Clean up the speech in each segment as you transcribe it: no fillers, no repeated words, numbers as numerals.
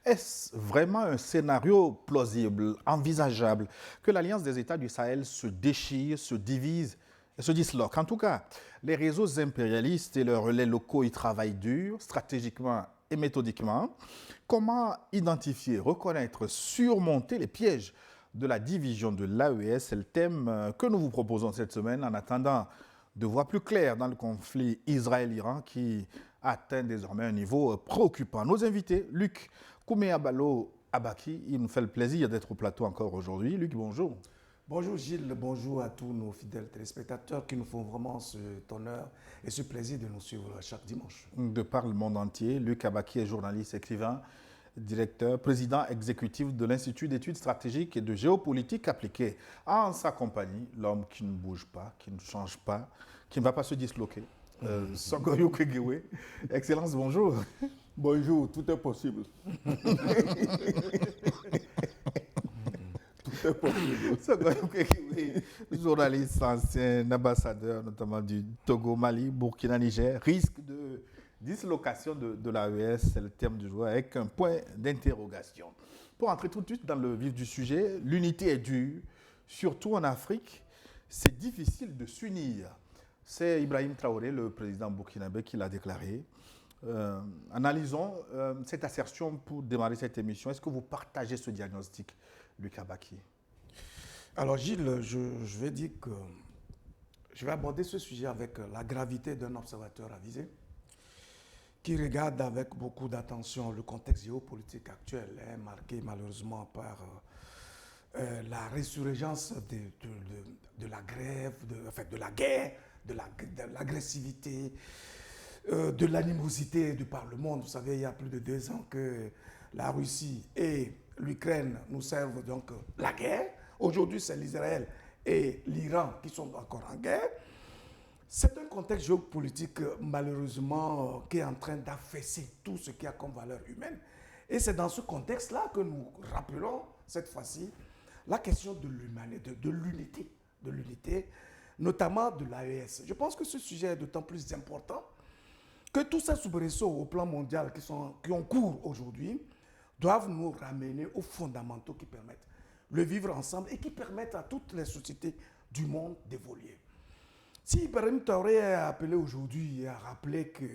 Est-ce vraiment un scénario plausible, envisageable, que l'Alliance des États du Sahel se déchire, se divise et se disloque? En tout cas, les réseaux impérialistes et leurs relais locaux y travaillent dur, stratégiquement et méthodiquement. Comment identifier, reconnaître, surmonter les pièges de la division de l'AES? C'est le thème que nous vous proposons cette semaine en attendant de voir plus clair dans le conflit Israël-Iran qui atteint désormais un niveau préoccupant. Nos invités, Luc Kouméabalo Abaki, il nous fait le plaisir d'être au plateau encore aujourd'hui. Luc, bonjour. Bonjour Gilles, bonjour à tous nos fidèles téléspectateurs qui nous font vraiment cet honneur et ce plaisir de nous suivre chaque dimanche. De par le monde entier, Luc Abaki est journaliste, écrivain, directeur, président exécutif de l'Institut d'études stratégiques et de géopolitique appliquée. En sa compagnie, l'homme qui ne bouge pas, qui ne change pas, qui ne va pas se disloquer. Sogoyo Kwegewe. Excellence, bonjour. Bonjour, tout est possible. Tout est possible. Sogoyo Kwegewe, journaliste, ancien ambassadeur, notamment du Togo, Mali, Burkina, Niger, risque de dislocation de l'AES, c'est le terme du jour, avec un point d'interrogation. Pour entrer tout de suite dans le vif du sujet, l'unité est dure, surtout en Afrique. C'est difficile de s'unir. C'est Ibrahim Traoré, le président burkinabé, qui l'a déclaré. Analysons cette assertion pour démarrer cette émission. Est-ce que vous partagez ce diagnostic, Luc Abaki? Alors Gilles, je vais dire que je vais aborder ce sujet avec la gravité d'un observateur avisé qui regarde avec beaucoup d'attention le contexte géopolitique actuel, marqué malheureusement par la résurgence de la grève, de la guerre, de l'agressivité, de l'animosité de par le monde. Vous savez, il y a plus de 2 ans que la Russie et l'Ukraine nous servent donc la guerre. Aujourd'hui, c'est l'Israël et l'Iran qui sont encore en guerre. C'est un contexte géopolitique, malheureusement, qui est en train d'affaisser tout ce qui a comme valeur humaine. Et c'est dans ce contexte-là que nous rappelons, cette fois-ci, la question de l'humanité, de l'unité, notamment de l'AES. Je pense que ce sujet est d'autant plus important que tous ces soubresauts au plan mondial qui ont cours aujourd'hui doivent nous ramener aux fondamentaux qui permettent le vivre ensemble et qui permettent à toutes les sociétés du monde d'évoluer. Si Ibrahim Traoré est appelé aujourd'hui et a rappelé que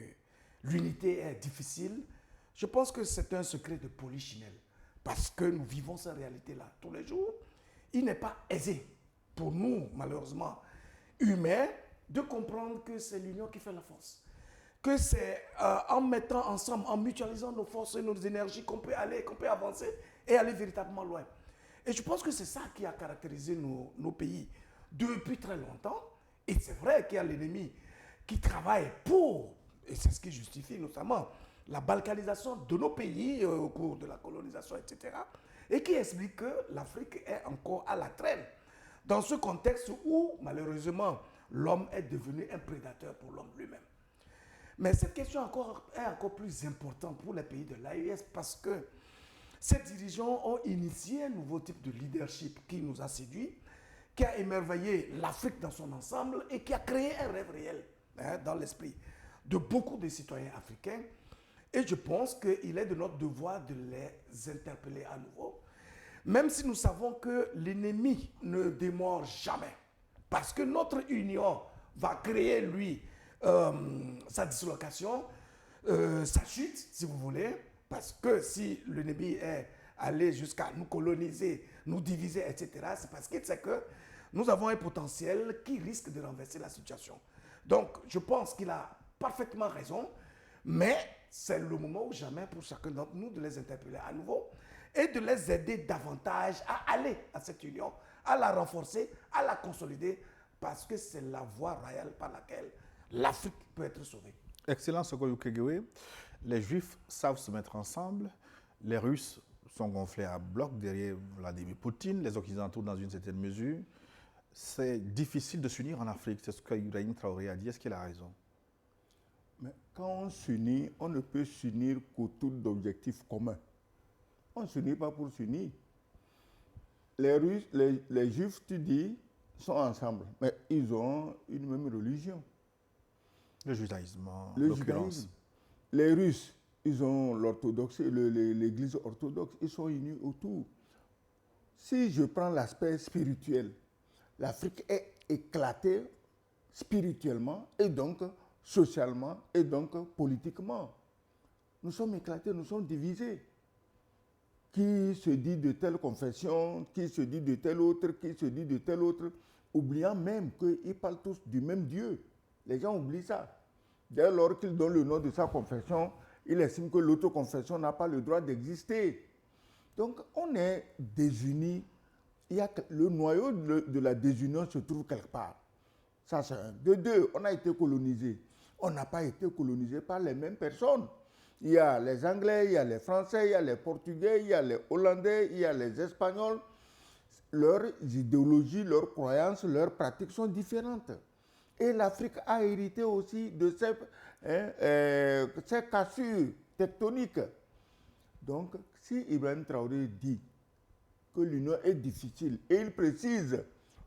l'unité est difficile, je pense que c'est un secret de polichinelle. Parce que nous vivons cette réalité-là tous les jours. Il n'est pas aisé pour nous, malheureusement, humains, de comprendre que c'est l'union qui fait la force. Que c'est en mettant ensemble, en mutualisant nos forces et nos énergies qu'on peut aller, qu'on peut avancer et aller véritablement loin. Et je pense que c'est ça qui a caractérisé nos pays depuis très longtemps. Et c'est vrai qu'il y a l'ennemi qui travaille pour, et c'est ce qui justifie notamment la balkanisation de nos pays au cours de la colonisation, etc. Et qui explique que l'Afrique est encore à la traîne. Dans ce contexte où, malheureusement, l'homme est devenu un prédateur pour l'homme lui-même. Mais cette question est encore plus importante pour les pays de l'AES parce que ces dirigeants ont initié un nouveau type de leadership qui nous a séduits, qui a émerveillé l'Afrique dans son ensemble et qui a créé un rêve réel dans l'esprit de beaucoup de citoyens africains. Et je pense qu'il est de notre devoir de les interpeller à nouveau, même si nous savons que l'ennemi ne démord jamais. Parce que notre union va créer, lui, sa dislocation, sa chute, si vous voulez. Parce que si l'ennemi est allé jusqu'à nous coloniser, nous diviser, etc., c'est parce qu'il sait que nous avons un potentiel qui risque de renverser la situation. Donc, je pense qu'il a parfaitement raison, mais c'est le moment ou jamais pour chacun d'entre nous de les interpeller à nouveau et de les aider davantage à aller à cette union, à la renforcer, à la consolider, parce que c'est la voie royale par laquelle l'Afrique peut être sauvée. Excellent, Sogoyo Kwegewe. Les Juifs savent se mettre ensemble. Les Russes sont gonflés à bloc derrière Vladimir Poutine, les Occidentaux dans une certaine mesure. C'est difficile de s'unir en Afrique, c'est ce que Ibrahim Traoré a dit. Est-ce qu'il a raison? Mais quand on s'unit, on ne peut s'unir qu'autour d'objectifs communs. On ne s'unit pas pour s'unir. Les Russes, les Juifs, tu dis, sont ensemble, mais ils ont une même religion. Le judaïsme, en Le l'occurrence. judaïsme. Les Russes, ils ont l'orthodoxie, l'église orthodoxe, ils sont unis autour. Si je prends l'aspect spirituel, l'Afrique est éclatée spirituellement et donc socialement et donc politiquement. Nous sommes éclatés, nous sommes divisés. Qui se dit de telle confession, qui se dit de telle autre, qui se dit de telle autre, oubliant même qu'ils parlent tous du même Dieu. Les gens oublient ça. Dès lors qu'ils donnent le nom de sa confession, ils estiment que l'autre confession n'a pas le droit d'exister. Donc on est désunis. Le noyau de la désunion se trouve quelque part. Ça, c'est un. De deux, on a été colonisé. On n'a pas été colonisé par les mêmes personnes. Il y a les Anglais, il y a les Français, il y a les Portugais, il y a les Hollandais, il y a les Espagnols. Leurs idéologies, leurs croyances, leurs pratiques sont différentes. Et l'Afrique a hérité aussi de ces cassures tectoniques. Donc, si Ibrahim Traoré dit que l'union est difficile, et il précise,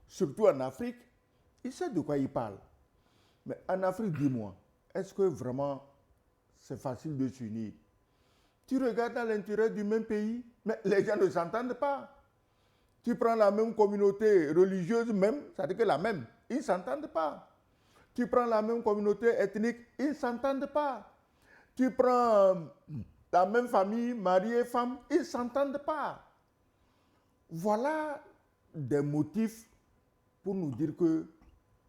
surtout en Afrique, il sait de quoi il parle. Mais en Afrique, dis-moi, est-ce que vraiment c'est facile de s'unir? Tu regardes à l'intérieur du même pays, mais les gens ne s'entendent pas. Tu prends la même communauté religieuse même, c'est-à-dire que la même, ils ne s'entendent pas. Tu prends la même communauté ethnique, ils ne s'entendent pas. Tu prends la même famille, mari et femme, ils ne s'entendent pas. Voilà des motifs pour nous dire que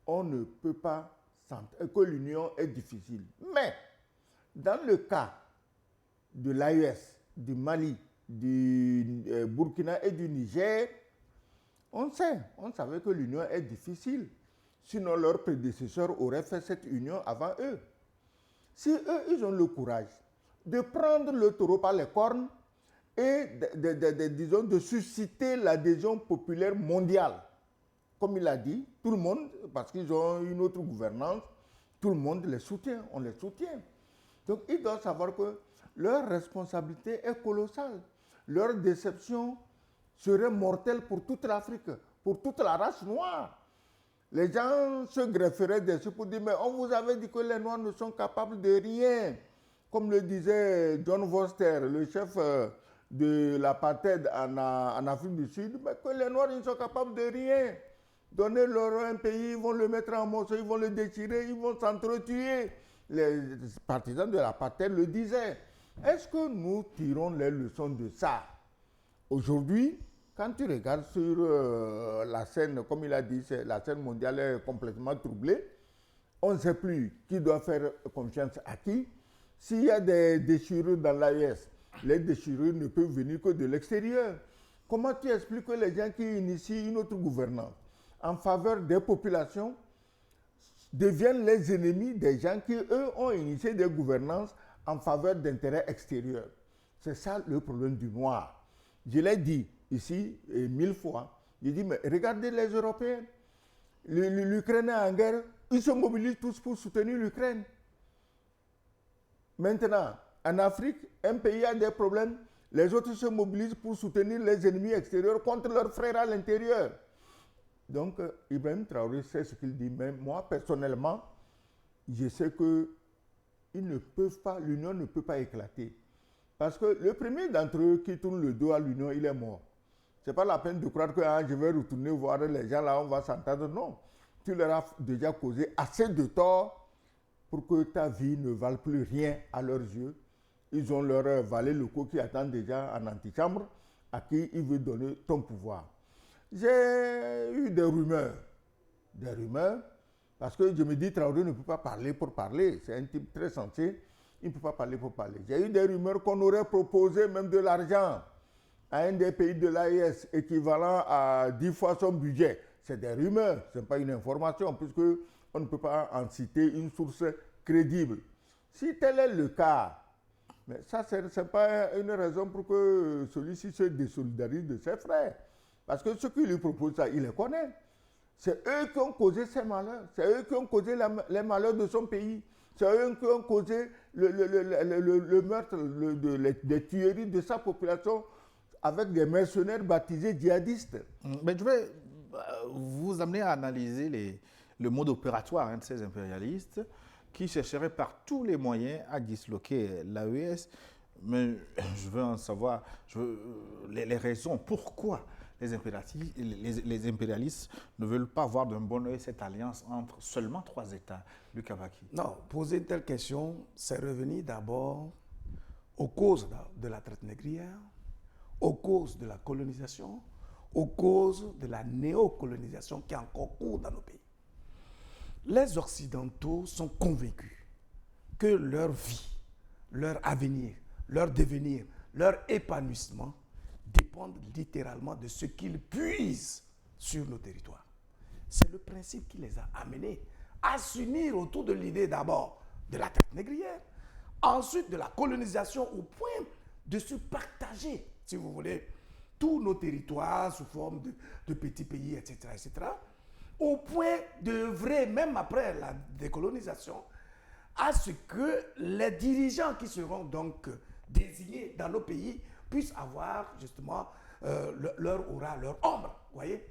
on ne peut pas s'entendre, que l'union est difficile. Mais, dans le cas de l'AES, du Mali, du Burkina et du Niger, on savait que l'union est difficile. Sinon, leurs prédécesseurs auraient fait cette union avant eux. Si eux, ils ont le courage de prendre le taureau par les cornes et disons, de susciter l'adhésion populaire mondiale, comme il a dit, tout le monde, parce qu'ils ont une autre gouvernance, tout le monde les soutient, on les soutient. Donc, ils doivent savoir que leur responsabilité est colossale. Leur déception serait mortelle pour toute l'Afrique, pour toute la race noire. Les gens se grefferaient dessus pour dire, mais on vous avait dit que les Noirs ne sont capables de rien. Comme le disait John Vorster, le chef de l'apartheid en Afrique du Sud, mais que les Noirs ils ne sont capables de rien. Donnez-leur un pays, ils vont le mettre en morceaux, ils vont le déchirer, ils vont s'entretuer. Les partisans de l'apartheid le disaient. Est-ce que nous tirons les leçons de ça? Aujourd'hui, quand tu regardes sur la scène, comme il a dit, la scène mondiale est complètement troublée. On ne sait plus qui doit faire confiance à qui. S'il y a des déchirures dans l'AES, les déchirures ne peuvent venir que de l'extérieur. Comment tu expliques que les gens qui initient une autre gouvernance en faveur des populations deviennent les ennemis des gens qui, eux, ont initié des gouvernances en faveur d'intérêts extérieurs? C'est ça le problème du noir. Je l'ai dit ici 1000 fois. J'ai dit, mais regardez les Européens. L'Ukraine est en guerre. Ils se mobilisent tous pour soutenir l'Ukraine. Maintenant, en Afrique, un pays a des problèmes. Les autres se mobilisent pour soutenir les ennemis extérieurs contre leurs frères à l'intérieur. Donc, Ibrahim Traoré sait ce qu'il dit. Mais moi, personnellement, je sais que l'union ne peut pas éclater. Parce que le premier d'entre eux qui tourne le dos à l'union, il est mort. Ce n'est pas la peine de croire que je vais retourner voir les gens là, on va s'entendre. Non. Tu leur as déjà causé assez de tort pour que ta vie ne vale plus rien à leurs yeux. Ils ont leurs valets locaux qui attendent déjà en antichambre à qui ils veulent donner ton pouvoir. J'ai eu des rumeurs, parce que je me dis Traoré ne peut pas parler pour parler. C'est un type très sensé, il ne peut pas parler pour parler. J'ai eu des rumeurs qu'on aurait proposé même de l'argent à un des pays de l'AES équivalent à 10 fois son budget. C'est des rumeurs, ce n'est pas une information, puisque on ne peut pas en citer une source crédible. Si tel est le cas, mais ça, ce n'est pas une raison pour que celui-ci se désolidarise de ses frères. Parce que ceux qui lui proposent ça, il les connaît. C'est eux qui ont causé ces malheurs. C'est eux qui ont causé les malheurs de son pays. C'est eux qui ont causé le meurtre, les tueries de sa population avec des mercenaires baptisés djihadistes. Mais je vais vous amener à analyser le mode opératoire de ces impérialistes. qui chercherait par tous les moyens à disloquer l'AES. Mais je veux en savoir les raisons. Pourquoi les impérialistes ne veulent pas voir d'un bon oeil cette alliance entre seulement 3 États, Lucas Baki? Non, poser une telle question, c'est revenir d'abord aux causes de la traite négrière, aux causes de la colonisation, aux causes de la néocolonisation qui est encore cours dans nos pays. Les Occidentaux sont convaincus que leur vie, leur avenir, leur devenir, leur épanouissement dépendent littéralement de ce qu'ils puisent sur nos territoires. C'est le principe qui les a amenés à s'unir autour de l'idée d'abord de la traite négrière, ensuite de la colonisation au point de se partager, si vous voulez, tous nos territoires sous forme de petits pays, etc., etc., au point d'œuvrer, même après la décolonisation, à ce que les dirigeants qui seront donc désignés dans nos pays puissent avoir justement leur aura, leur ombre, voyez.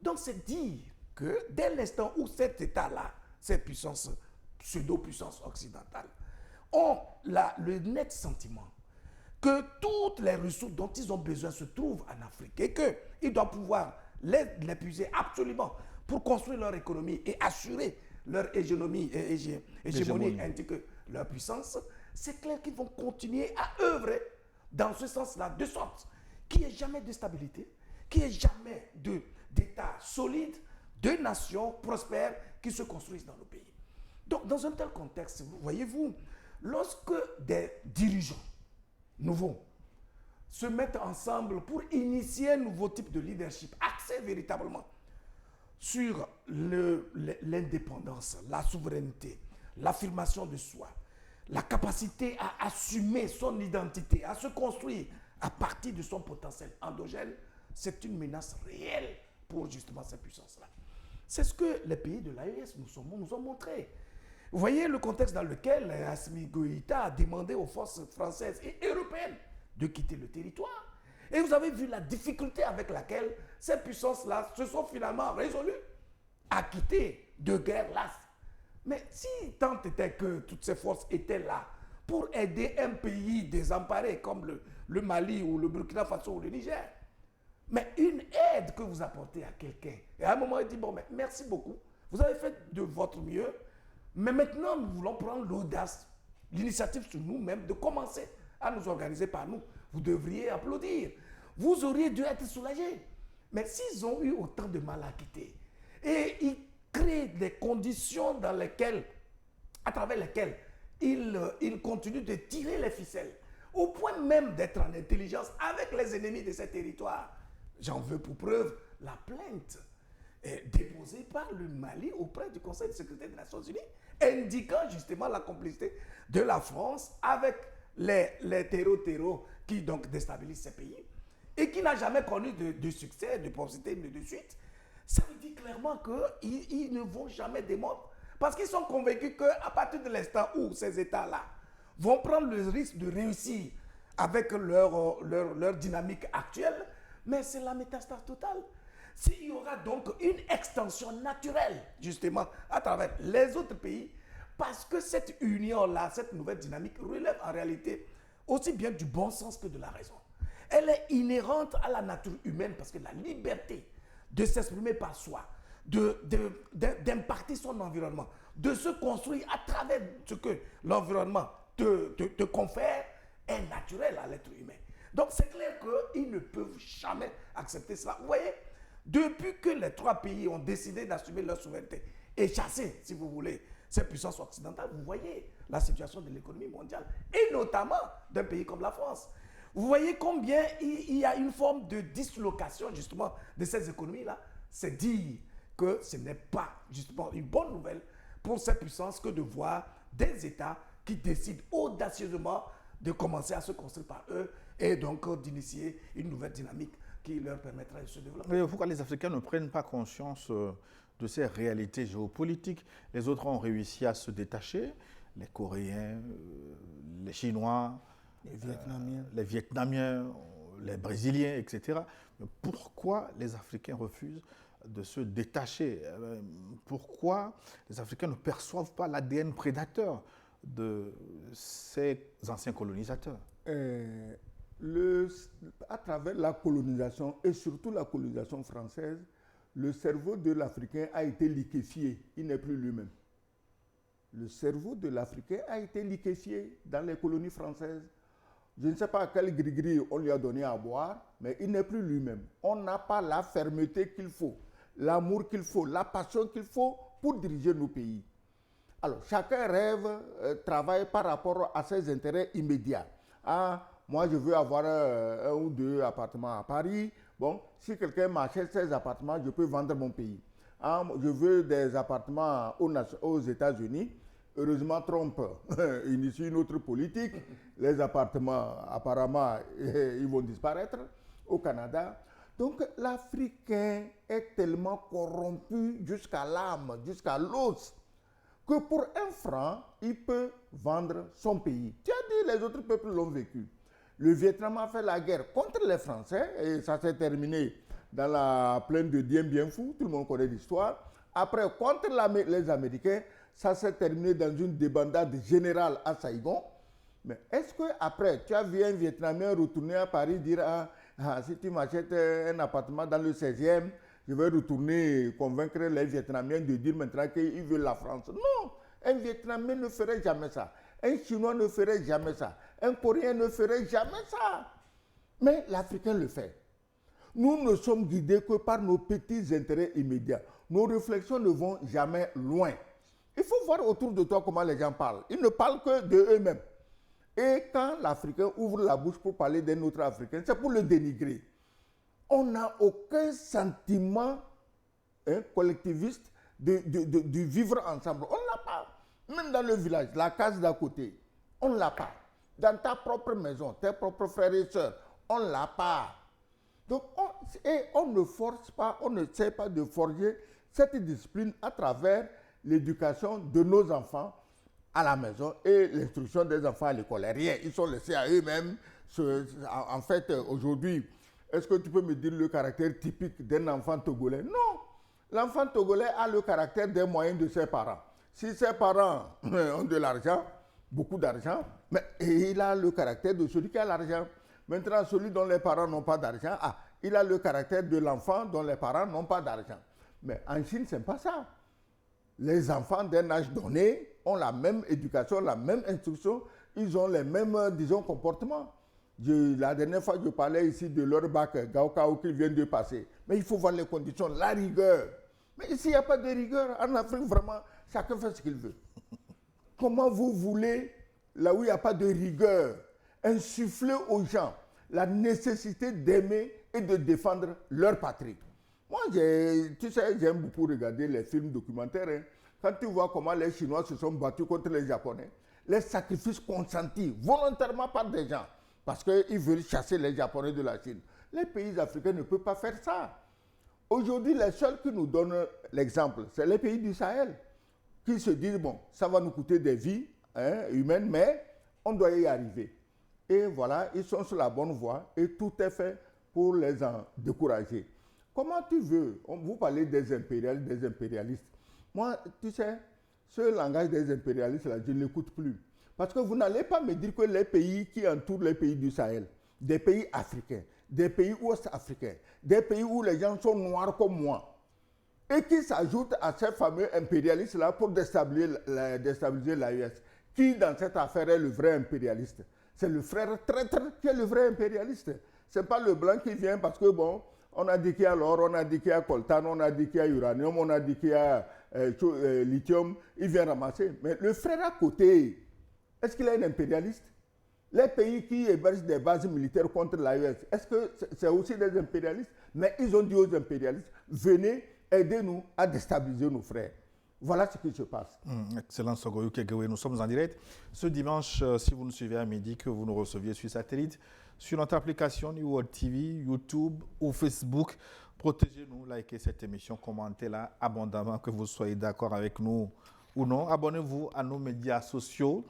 Donc c'est dire que dès l'instant où cet État-là, ces puissances, pseudo-puissances occidentales, ont le net sentiment que toutes les ressources dont ils ont besoin se trouvent en Afrique et qu'ils doivent pouvoir les puiser absolument pour construire leur économie et assurer leur hégémonie ainsi que leur puissance, c'est clair qu'ils vont continuer à œuvrer dans ce sens-là, de sorte qu'il n'y ait jamais de stabilité, qu'il n'y ait jamais d'État solide, de nations prospères qui se construisent dans nos pays. Donc, dans un tel contexte, voyez-vous, lorsque des dirigeants nouveaux se mettent ensemble pour initier un nouveau type de leadership, axé véritablement sur l'indépendance, la souveraineté, l'affirmation de soi, la capacité à assumer son identité, à se construire à partir de son potentiel endogène, c'est une menace réelle pour justement ces puissances-là. C'est ce que les pays de l'AES nous ont montré. Vous voyez le contexte dans lequel Assimi Goïta a demandé aux forces françaises et européennes de quitter le territoire. Et vous avez vu la difficulté avec laquelle ces puissances-là se sont finalement résolues à quitter de guerre lasse. Mais si tant était que toutes ces forces étaient là pour aider un pays désemparé comme le Mali ou le Burkina Faso ou le Niger, mais une aide que vous apportez à quelqu'un, et à un moment il dit, bon, mais merci beaucoup, vous avez fait de votre mieux, mais maintenant nous voulons prendre l'audace, l'initiative sur nous-mêmes de commencer à nous organiser par nous. Vous devriez applaudir. Vous auriez dû être soulagés. Mais s'ils ont eu autant de mal à quitter, et ils créent des conditions dans lesquelles, à travers lesquelles ils continuent de tirer les ficelles, au point même d'être en intelligence avec les ennemis de ces territoires. J'en veux pour preuve la plainte déposée par le Mali auprès du Conseil de sécurité des Nations Unies, indiquant justement la complicité de la France avec les terreaux qui donc déstabilisent ces pays et qui n'a jamais connu de succès, de publicité, de suite. Ça veut dire clairement qu'ils ne vont jamais démordre parce qu'ils sont convaincus qu'à partir de l'instant où ces États-là vont prendre le risque de réussir avec leur dynamique actuelle, mais c'est la métastase totale. S'il y aura donc une extension naturelle, justement, à travers les autres pays, parce que cette union-là, cette nouvelle dynamique, relève en réalité aussi bien du bon sens que de la raison. Elle est inhérente à la nature humaine parce que la liberté de s'exprimer par soi, d'impacter son environnement, de se construire à travers ce que l'environnement te confère, est naturelle à l'être humain. Donc c'est clair qu'ils ne peuvent jamais accepter cela. Vous voyez, depuis que les 3 pays ont décidé d'assumer leur souveraineté et chasser, si vous voulez, ces puissances occidentales, vous voyez la situation de l'économie mondiale, et notamment d'un pays comme la France. Vous voyez combien il y a une forme de dislocation justement de ces économies-là. C'est dire que ce n'est pas justement une bonne nouvelle pour ces puissances que de voir des États qui décident audacieusement de commencer à se construire par eux et donc d'initier une nouvelle dynamique qui leur permettra de se développer. Mais pourquoi les Africains ne prennent pas conscience de ces réalités géopolitiques? Les autres ont réussi à se détacher, les Coréens, les Chinois, les Vietnamiens, les Brésiliens, etc. Mais pourquoi les Africains refusent de se détacher. Pourquoi les Africains ne perçoivent pas l'ADN prédateur de ces anciens colonisateurs? À travers la colonisation, et surtout la colonisation française, le cerveau de l'Africain a été liquéfié. Il n'est plus lui-même. Le cerveau de l'Africain a été liquéfié dans les colonies françaises. Je ne sais pas quel gris-gris on lui a donné à boire, mais il n'est plus lui-même. On n'a pas la fermeté qu'il faut, l'amour qu'il faut, la passion qu'il faut pour diriger nos pays. Alors, chacun rêve, travaille par rapport à ses intérêts immédiats. Ah, moi, je veux avoir un ou deux appartements à Paris. Bon, si quelqu'un m'achète ces appartements, je peux vendre mon pays. Ah, je veux des appartements aux États-Unis. Heureusement, Trump initie une autre politique. Les appartements, apparemment, ils vont disparaître au Canada. Donc, l'Africain est tellement corrompu jusqu'à l'âme, jusqu'à l'os, que pour un franc, il peut vendre son pays. Tu as dit, les autres peuples l'ont vécu. Le Vietnam a fait la guerre contre les Français et ça s'est terminé dans la plaine de Dien Bien Phu. Tout le monde connaît l'histoire. Après, contre les Américains, ça s'est terminé dans une débandade générale à Saigon. Mais est-ce qu'après, tu as vu un Vietnamien retourner à Paris dire si tu m'achètes un appartement dans le 16e, je vais retourner convaincre les Vietnamiens de dire maintenant qu'ils veulent la France. Non, un Vietnamien ne ferait jamais ça. Un Chinois ne ferait jamais ça. Un Coréen ne ferait jamais ça. Mais l'Africain le fait. Nous ne sommes guidés que par nos petits intérêts immédiats. Nos réflexions ne vont jamais loin. Il faut voir autour de toi comment les gens parlent. Ils ne parlent que d'eux-mêmes. Et quand l'Africain ouvre la bouche pour parler d'un autre Africain, c'est pour le dénigrer. On n'a aucun sentiment collectiviste de vivre ensemble. On ne l'a pas. Même dans le village, la case d'à côté, on ne l'a pas. Dans ta propre maison, tes propres frères et sœurs, on ne l'a pas. Donc, on ne force pas, on ne sait pas de forger cette discipline à travers l'éducation de nos enfants à la maison et l'instruction des enfants à l'école. Rien, ils sont laissés à eux-mêmes. En fait, aujourd'hui, est-ce que tu peux me dire le caractère typique d'un enfant togolais? Non. L'enfant togolais a le caractère des moyens de ses parents. Si ses parents ont de l'argent, beaucoup d'argent, mais il a le caractère de celui qui a l'argent. Maintenant, celui dont les parents n'ont pas d'argent, il a le caractère de l'enfant dont les parents n'ont pas d'argent. Mais en Chine, ce n'est pas ça. Les enfants d'un âge donné ont la même éducation, la même instruction, ils ont les mêmes, disons, comportements. La dernière fois, je parlais ici de leur bac Gaokao qu'ils viennent de passer. Mais il faut voir les conditions, la rigueur. Mais ici, il n'y a pas de rigueur. En Afrique, vraiment, chacun fait ce qu'il veut. Comment vous voulez, là où il n'y a pas de rigueur, insuffler aux gens la nécessité d'aimer et de défendre leur patrie? Moi, tu sais, j'aime beaucoup regarder les films documentaires. Hein. Quand tu vois comment les Chinois se sont battus contre les Japonais, les sacrifices consentis volontairement par des gens, parce qu'ils veulent chasser les Japonais de la Chine. Les pays africains ne peuvent pas faire ça. Aujourd'hui, les seuls qui nous donnent l'exemple, c'est les pays du Sahel, qui se disent, bon, ça va nous coûter des vies humaines, mais on doit y arriver. Et voilà, ils sont sur la bonne voie et tout est fait pour les en décourager. Comment tu veux, vous parlez des impérialistes. Moi, tu sais, ce langage des impérialistes, là, je ne l'écoute plus. Parce que vous n'allez pas me dire que les pays qui entourent les pays du Sahel, des pays africains, des pays ouest-africains, des pays où les gens sont noirs comme moi, et qui s'ajoutent à ces fameux impérialistes-là pour déstabiliser l'AES. Qui, dans cette affaire, est le vrai impérialiste? C'est le frère traître qui est le vrai impérialiste. Ce n'est pas le blanc qui vient parce que, bon, on a dit qu'il y a l'or, on a dit qu'il y a coltan, on a dit qu'il y a uranium, on a dit qu'il y a lithium, il vient ramasser. Mais le frère à côté, est-ce qu'il est un impérialiste? Les pays qui hébergent des bases militaires contre l'AES, est-ce que c'est aussi des impérialistes? Mais ils ont dit aux impérialistes, venez, aidez-nous à déstabiliser nos frères. Voilà ce qui se passe. Excellent, Sogoyou Kegewe. Nous sommes en direct ce dimanche, si vous nous suivez à midi, que vous nous receviez sur satellite, sur notre application New World TV, YouTube ou Facebook. Protégez-nous, likez cette émission, commentez-la abondamment, que vous soyez d'accord avec nous ou non. Abonnez-vous à nos médias sociaux,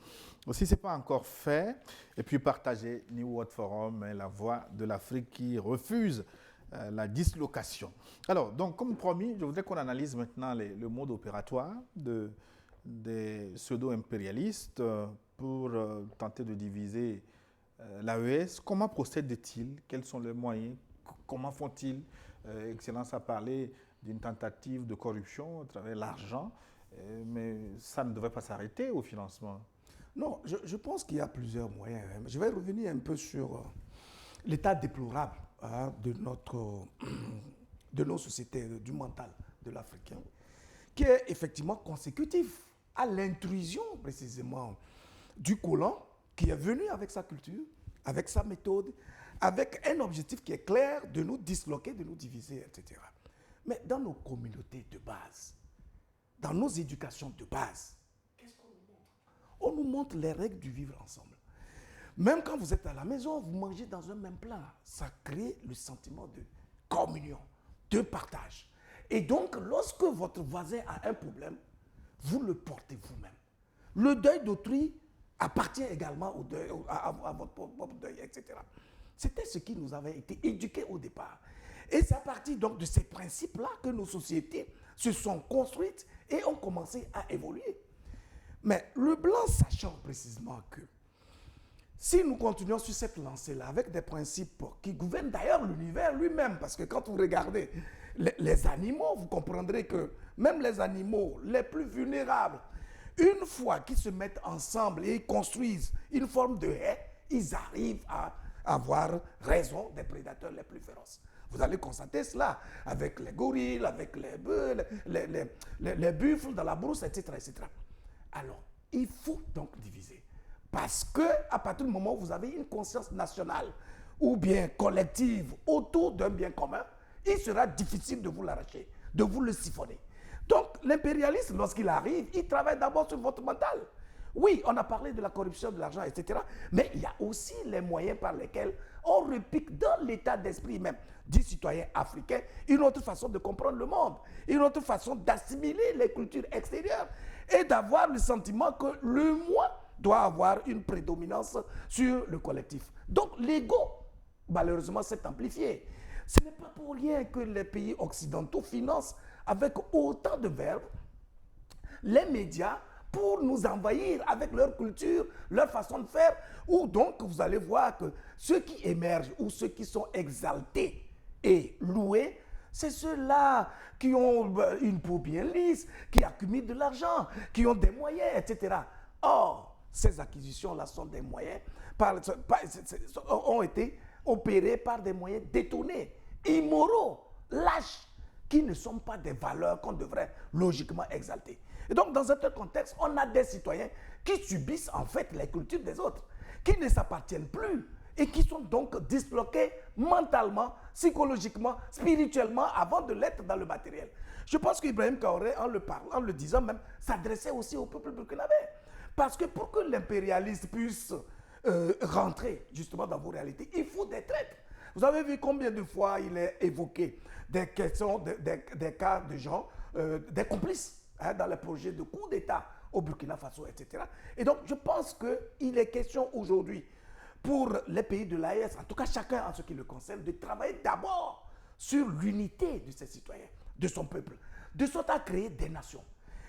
si ce n'est pas encore fait. Et puis partagez New World Forum, la voix de l'Afrique qui refuse la dislocation. Alors, donc, comme promis, je voudrais qu'on analyse maintenant le mode opératoire des pseudo-impérialistes pour tenter de diviser l'AES. Comment procèdent-ils? Quels sont les moyens? Comment font-ils? Excellence a parlé d'une tentative de corruption à travers l'argent, mais ça ne devrait pas s'arrêter au financement. Non, je pense qu'il y a plusieurs moyens. Je vais revenir un peu sur l'état déplorable de nos sociétés, du mental de l'Africain, qui est effectivement consécutif à l'intrusion précisément du colon qui est venu avec sa culture, avec sa méthode, avec un objectif qui est clair de nous disloquer, de nous diviser, etc. Mais dans nos communautés de base, dans nos éducations de base, qu'est-ce qu'on nous montre? On nous montre les règles du vivre ensemble. Même quand vous êtes à la maison, vous mangez dans un même plat. Ça crée le sentiment de communion, de partage. Et donc, lorsque votre voisin a un problème, vous le portez vous-même. Le deuil d'autrui appartient également au deuil, à votre propre deuil, etc. C'était ce qui nous avait été éduqué au départ. Et c'est à partir donc de ces principes-là que nos sociétés se sont construites et ont commencé à évoluer. Mais le blanc sachant précisément que si nous continuons sur cette lancée-là avec des principes qui gouvernent d'ailleurs l'univers lui-même, parce que quand vous regardez les animaux, vous comprendrez que même les animaux les plus vulnérables, une fois qu'ils se mettent ensemble et ils construisent une forme de haie, ils arrivent à avoir raison des prédateurs les plus féroces. Vous allez constater cela avec les gorilles, avec les bœufs, les buffles dans la brousse, etc., etc. Alors, il faut donc diviser. Parce qu'à partir du moment où vous avez une conscience nationale ou bien collective autour d'un bien commun, il sera difficile de vous l'arracher, de vous le siphonner. Donc, l'impérialisme, lorsqu'il arrive, il travaille d'abord sur votre mental. Oui, on a parlé de la corruption, de l'argent, etc. Mais il y a aussi les moyens par lesquels on repique dans l'état d'esprit même du citoyen africain une autre façon de comprendre le monde, une autre façon d'assimiler les cultures extérieures et d'avoir le sentiment que le moi doit avoir une prédominance sur le collectif. Donc l'ego, malheureusement, s'est amplifié. Ce n'est pas pour rien que les pays occidentaux financent avec autant de verbes les médias pour nous envahir avec leur culture, leur façon de faire, où donc vous allez voir que ceux qui émergent ou ceux qui sont exaltés et loués, c'est ceux-là qui ont une peau bien lisse, qui accumulent de l'argent, qui ont des moyens, etc. Or, ces acquisitions-là sont des moyens, ont été opérés par des moyens détournés, immoraux, lâches, qui ne sont pas des valeurs qu'on devrait logiquement exalter. Et donc, dans un tel contexte, on a des citoyens qui subissent en fait les cultures des autres, qui ne s'appartiennent plus et qui sont donc disloqués mentalement, psychologiquement, spirituellement, avant de l'être dans le matériel. Je pense qu'Ibrahim Traoré, en le disant même, s'adressait aussi au peuple burkinabé. Parce que pour que l'impérialiste puisse rentrer justement dans vos réalités, il faut des traîtres. Vous avez vu combien de fois il est évoqué des questions, des cas de gens, des complices dans les projets de coup d'État au Burkina Faso, etc. Et donc, je pense qu'il est question aujourd'hui pour les pays de l'AES, en tout cas chacun en ce qui le concerne, de travailler d'abord sur l'unité de ses citoyens, de son peuple, de sorte à créer des nations.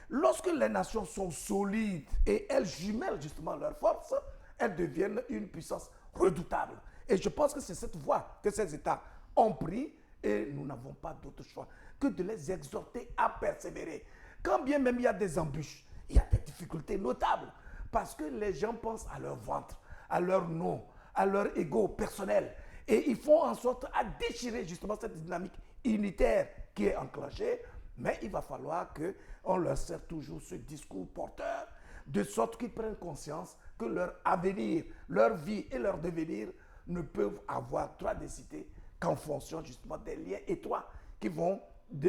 Lorsque les nations sont solides et elles jumellent justement leurs forces, elles deviennent une puissance redoutable. Et je pense que c'est cette voie que ces États ont pris et nous n'avons pas d'autre choix que de les exhorter à persévérer. Quand bien même il y a des embûches, il y a des difficultés notables parce que les gens pensent à leur ventre, à leur nom, à leur ego personnel. Et ils font en sorte à déchirer justement cette dynamique unitaire qui est enclenchée. Mais il va falloir qu'on leur serve toujours ce discours porteur, de sorte qu'ils prennent conscience que leur avenir, leur vie et leur devenir ne peuvent avoir droit de cité qu'en fonction justement des liens étroits qui vont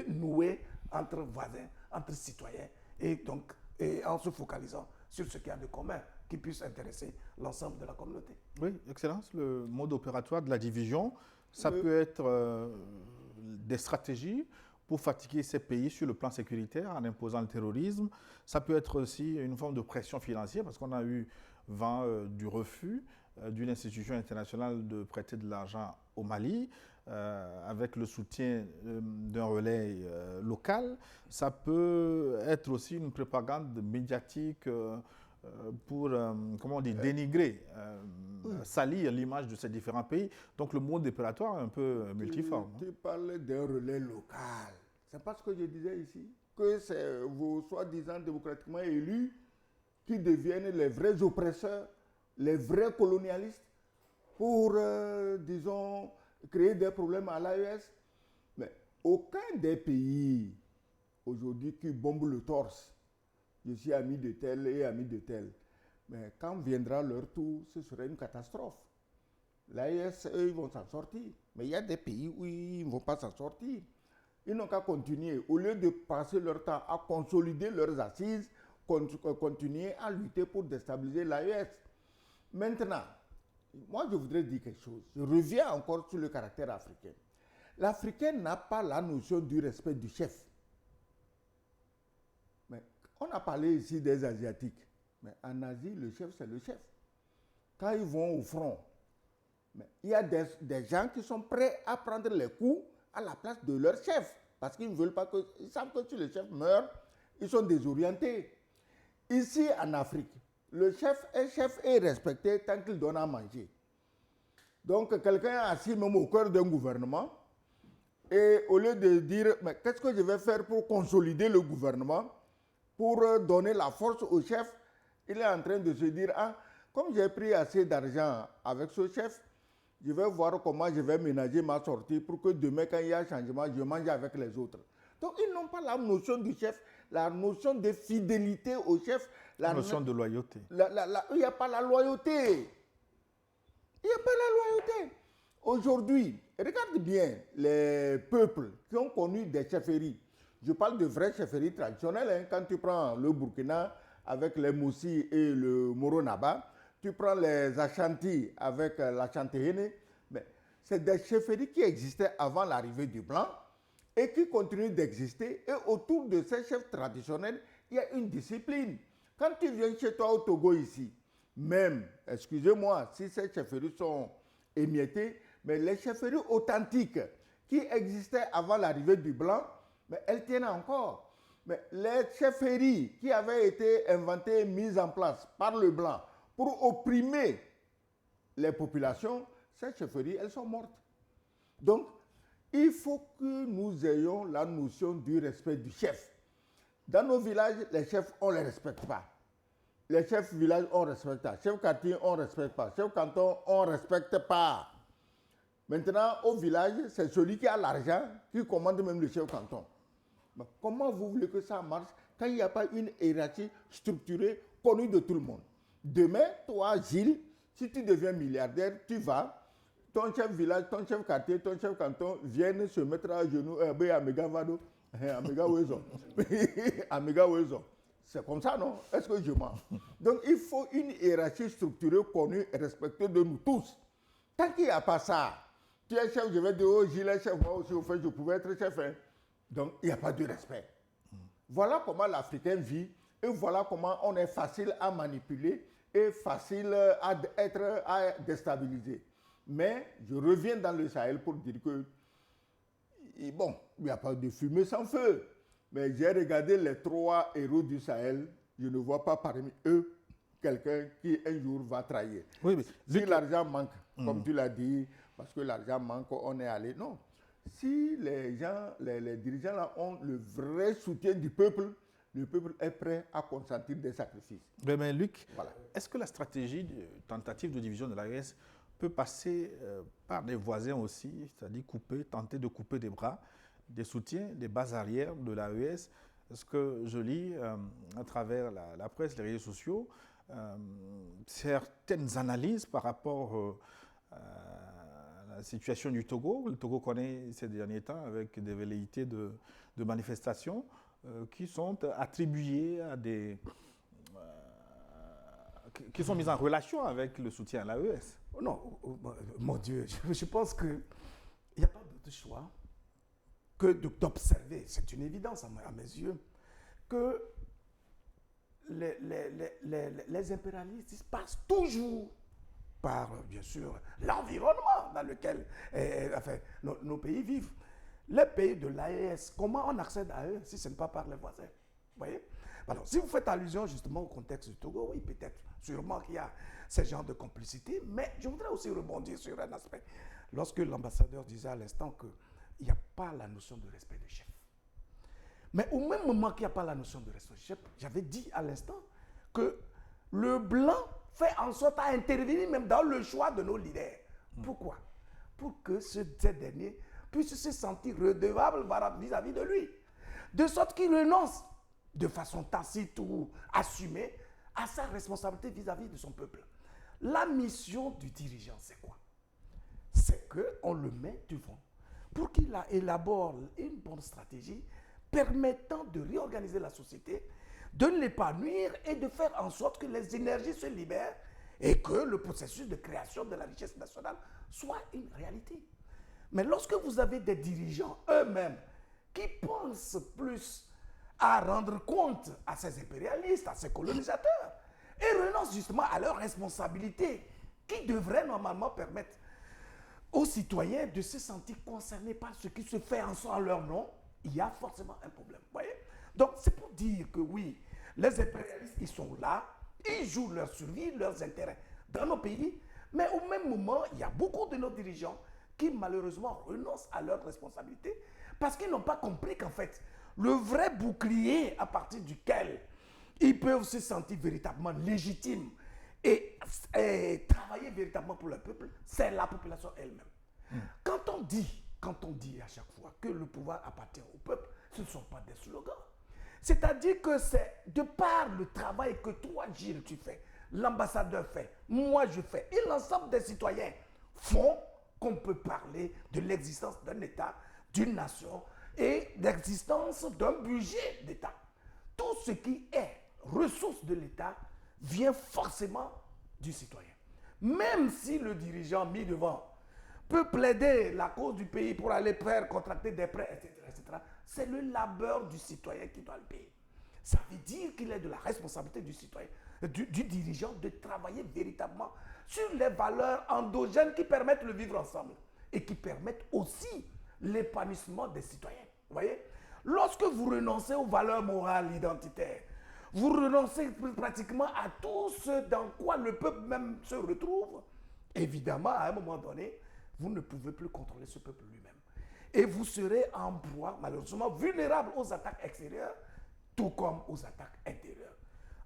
nouer entre voisins, entre citoyens, et donc en se focalisant sur ce qu'il y a de commun qui puisse intéresser l'ensemble de la communauté. Oui, Excellence, le mode opératoire de la division, ça peut être des stratégies pour fatiguer ces pays sur le plan sécuritaire en imposant le terrorisme. Ça peut être aussi une forme de pression financière parce qu'on a eu vent du refus d'une institution internationale de prêter de l'argent au Mali. avec le soutien d'un relais local, ça peut être aussi une propagande médiatique pour, comment on dit, dénigrer, salir l'image de ces différents pays. Donc le mode opératoire est un peu multiforme. Tu parles d'un relais local. C'est pas ce que je disais ici, que c'est vos soi-disant démocratiquement élus qui deviennent les vrais oppresseurs, les vrais colonialistes pour, disons, créer des problèmes à l'AES. Mais aucun des pays aujourd'hui qui bombe le torse, je suis ami de tel et ami de tel. Mais quand viendra leur tour, ce serait une catastrophe. L'AES, eux, ils vont s'en sortir. Mais il y a des pays où ils ne vont pas s'en sortir. Ils n'ont qu'à continuer. Au lieu de passer leur temps à consolider leurs assises, continuer à lutter pour déstabiliser l'AES. Maintenant, moi je voudrais dire quelque chose. Je reviens encore sur le caractère africain. L'Africain n'a pas la notion du respect du chef. Mais on a parlé ici des Asiatiques. Mais en Asie, le chef, c'est le chef. Quand ils vont au front, mais il y a des gens qui sont prêts à prendre les coups à la place de leur chef. Parce qu'ils ne veulent pas que... Ils savent que si le chef meurt, ils sont désorientés. Ici, en Afrique, le chef est respecté tant qu'il donne à manger. Donc, quelqu'un est assis même au cœur d'un gouvernement, et au lieu de dire, mais qu'est-ce que je vais faire pour consolider le gouvernement, pour donner la force au chef, il est en train de se dire, ah, comme j'ai pris assez d'argent avec ce chef, je vais voir comment je vais ménager ma sortie pour que demain, quand il y a changement, je mange avec les autres. Donc, ils n'ont pas la notion du chef, la notion de fidélité au chef. La notion de loyauté. Il n'y a pas la loyauté. Il n'y a pas la loyauté. Aujourd'hui, regarde bien les peuples qui ont connu des chefferies. Je parle de vraies chefferies traditionnelles. Hein. Quand tu prends le Burkina avec les Moussi et le Moronaba, tu prends les Ashanti avec l'Ashantéhéné, mais c'est des chefferies qui existaient avant l'arrivée du Blanc et qui continuent d'exister. Et autour de ces chefs traditionnels, il y a une discipline. Quand tu viens chez toi au Togo ici, même, excusez-moi, si ces chefferies sont émiettées, mais les chefferies authentiques qui existaient avant l'arrivée du Blanc, mais elles tiennent encore. Mais les chefferies qui avaient été inventées, mises en place par le Blanc pour opprimer les populations, ces chefferies, elles sont mortes. Donc, il faut que nous ayons la notion du respect du chef. Dans nos villages, les chefs, on ne les respecte pas. Les chefs village, on ne respecte pas. Chef quartier, on ne respecte pas. Chef canton, on ne respecte pas. Maintenant, au village, c'est celui qui a l'argent qui commande même le chef canton. Mais comment vous voulez que ça marche quand il n'y a pas une hiérarchie structurée, connue de tout le monde? Demain, toi, Gilles, si tu deviens milliardaire, tu vas, ton chef village, ton chef quartier, ton chef canton viennent se mettre à genoux, Amiga Vado, Amiga Wezo. Amiga Wezo. C'est comme ça, non? Est-ce que je mens? Donc, il faut une hiérarchie structurée, connue et respectée de nous tous. Tant qu'il n'y a pas ça, tu es chef, je vais dire, oh, Gilles est chef, moi aussi, au fait, je pouvais être chef. Hein. Donc, il n'y a pas de respect. Voilà comment l'Africain vit et voilà comment on est facile à manipuler et facile à déstabiliser. Mais je reviens dans le Sahel pour dire que, bon, il n'y a pas de fumée sans feu. Mais j'ai regardé les 3 héros du Sahel, je ne vois pas parmi eux quelqu'un qui un jour va trahir. Oui, mais si l'argent manque, comme tu l'as dit, parce que l'argent manque, on est allé. Non. Si les gens, les dirigeants là ont le vrai soutien du peuple, le peuple est prêt à consentir des sacrifices. Mais Luc, voilà. Est-ce que la stratégie de tentative de division de l'AES peut passer par des voisins aussi, c'est-à-dire tenter de couper des bras, des soutiens, des bases arrières de l'AES? Ce que je lis à travers la presse, les réseaux sociaux, certaines analyses par rapport à la situation du Togo. Le Togo connaît ces derniers temps avec des velléités de manifestations qui sont attribuées à des... qui sont mises en relation avec le soutien à l'AES. Non, mon Dieu, je pense qu'il n'y a pas d'autre choix que d'observer, c'est une évidence à mes yeux, que les impérialistes passent toujours par, bien sûr, l'environnement dans lequel nos pays vivent. Les pays de l'AES, comment on accède à eux si ce n'est pas par les voisins? Vous voyez? Alors, si vous faites allusion justement au contexte du Togo, oui, peut-être, sûrement qu'il y a ce genre de complicité, mais je voudrais aussi rebondir sur un aspect. Lorsque l'ambassadeur disait à l'instant qu'il n'y a pas la notion de respect des chefs. Mais au même moment qu'il n'y a pas la notion de respect des chefs, j'avais dit à l'instant que le blanc fait en sorte à intervenir même dans le choix de nos leaders. Pourquoi? Pour que ces derniers puissent se sentir redevables vis-à-vis de lui. De sorte qu'il renonce de façon tacite ou assumée à sa responsabilité vis-à-vis de son peuple. La mission du dirigeant, c'est quoi? C'est qu'on le met devant pour qu'il élabore une bonne stratégie permettant de réorganiser la société, de l'épanouir et de faire en sorte que les énergies se libèrent et que le processus de création de la richesse nationale soit une réalité. Mais lorsque vous avez des dirigeants eux-mêmes qui pensent plus à rendre compte à ces impérialistes, à ces colonisateurs, et renoncent justement à leurs responsabilités qui devraient normalement permettre aux citoyens de se sentir concernés par ce qui se fait en leur nom, il y a forcément un problème. Vous voyez? Donc, c'est pour dire que oui, les impérialistes, ils sont là, ils jouent leur survie, leurs intérêts dans nos pays, mais au même moment, il y a beaucoup de nos dirigeants qui malheureusement renoncent à leurs responsabilités parce qu'ils n'ont pas compris qu'en fait, le vrai bouclier à partir duquel ils peuvent se sentir véritablement légitimes et travailler véritablement pour le peuple, c'est la population elle-même. Quand on dit à chaque fois que le pouvoir appartient au peuple, ce ne sont pas des slogans. C'est-à-dire que c'est de par le travail que toi, Gilles, tu fais, l'ambassadeur fait, moi je fais, et l'ensemble des citoyens font qu'on peut parler de l'existence d'un État, d'une nation et l'existence d'un budget d'État. Tout ce qui est ressource de l'État vient forcément du citoyen. Même si le dirigeant mis devant peut plaider la cause du pays pour aller faire contracter des prêts, etc., c'est le labeur du citoyen qui doit le payer. Ça veut dire qu'il est de la responsabilité du citoyen, du dirigeant, de travailler véritablement sur les valeurs endogènes qui permettent le vivre ensemble et qui permettent aussi l'épanouissement des citoyens. Vous voyez? Lorsque vous renoncez aux valeurs morales identitaires, vous renoncez pratiquement à tout ce dans quoi le peuple même se retrouve, évidemment, à un moment donné, vous ne pouvez plus contrôler ce peuple lui-même. Et vous serez en proie, malheureusement, vulnérable aux attaques extérieures, tout comme aux attaques intérieures.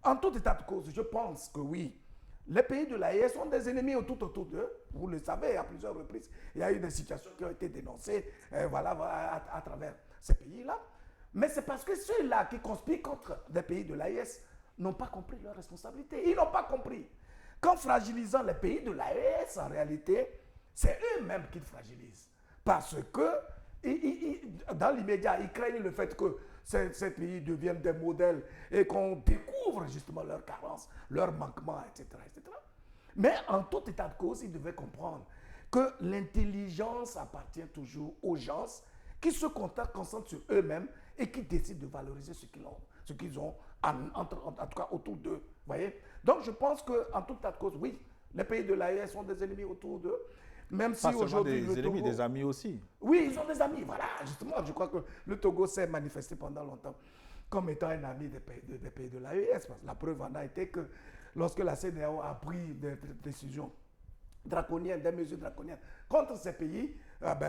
En tout état de cause, je pense que oui, les pays de l'AES sont des ennemis tout autour d'eux. Vous le savez, à plusieurs reprises, il y a eu des situations qui ont été dénoncées à travers ces pays-là. Mais c'est parce que ceux-là qui conspirent contre des pays de l'AES n'ont pas compris leurs responsabilités. Ils n'ont pas compris qu'en fragilisant les pays de l'AES, en réalité, c'est eux-mêmes qui fragilisent. Parce que, dans l'immédiat, ils craignent le fait que ces pays deviennent des modèles et qu'on découvre justement leurs carences, leurs manquements, etc., etc. Mais en tout état de cause, ils devaient comprendre que l'intelligence appartient toujours aux gens qui se concentrent sur eux-mêmes et qui décident de valoriser ce qu'ils ont en tout cas autour d'eux. Voyez? Donc je pense qu'en tout état de cause, oui, les pays de l'AES sont des ennemis autour d'eux. Même si aujourd'hui des ennemis, des amis aussi. Oui, ils sont des amis. Voilà, justement, je crois que le Togo s'est manifesté pendant longtemps comme étant un ami des pays de l'AES. La preuve en a été que lorsque la CEDEAO a pris des décisions draconiennes, des mesures draconiennes contre ces pays,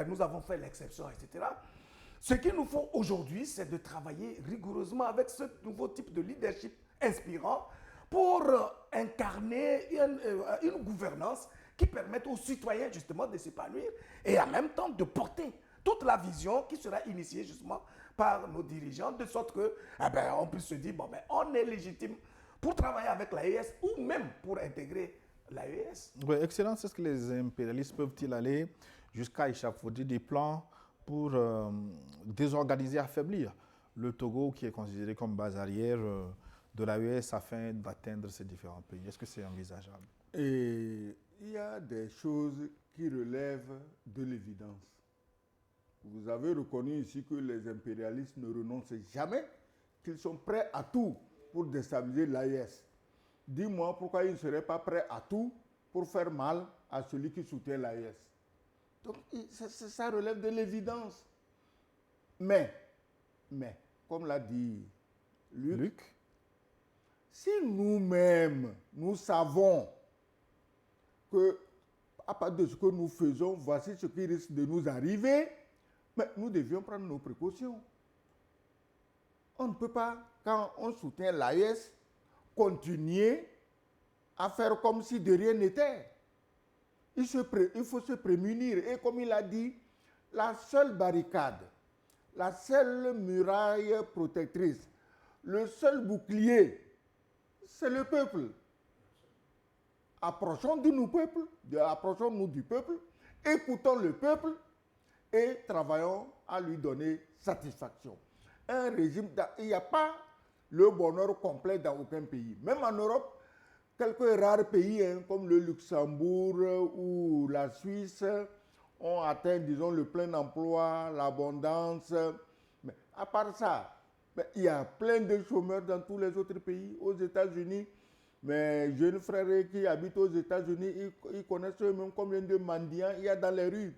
nous avons fait l'exception, etc. Ce qu'il nous faut aujourd'hui, c'est de travailler rigoureusement avec ce nouveau type de leadership inspirant pour incarner une gouvernance qui permette aux citoyens justement de s'épanouir et en même temps de porter toute la vision qui sera initiée justement par nos dirigeants, de sorte que on puisse se dire, on est légitime pour travailler avec l'AES ou même pour intégrer l'AES. Oui, Excellence, est-ce que les impérialistes peuvent-ils aller jusqu'à échafauder des plans pour désorganiser, affaiblir le Togo qui est considéré comme base arrière de l'AES afin d'atteindre ces différents pays? Est-ce que c'est envisageable? Et il y a des choses qui relèvent de l'évidence. Vous avez reconnu ici que les impérialistes ne renoncent jamais, qu'ils sont prêts à tout pour déstabiliser l'AES. Dis-moi pourquoi ils ne seraient pas prêts à tout pour faire mal à celui qui soutient l'AES. Donc, ça relève de l'évidence. Mais, comme l'a dit Luc, si nous-mêmes, nous savons que, à part de ce que nous faisons, voici ce qui risque de nous arriver, mais nous devions prendre nos précautions. On ne peut pas, quand on soutient l'AES, continuer à faire comme si de rien n'était. Il faut se prémunir. Et comme il a dit, la seule barricade, la seule muraille protectrice, le seul bouclier, c'est le peuple. Approchons-nous du peuple, écoutons le peuple et travaillons à lui donner satisfaction. Un régime, il n'y a pas le bonheur complet dans aucun pays. Même en Europe, quelques rares pays comme le Luxembourg ou la Suisse ont atteint, disons, le plein emploi, l'abondance. Mais à part ça, il y a plein de chômeurs dans tous les autres pays. Aux États-Unis, mes jeunes frères qui habitent aux États-Unis, ils connaissent eux-mêmes combien de mendiants il y a dans les rues,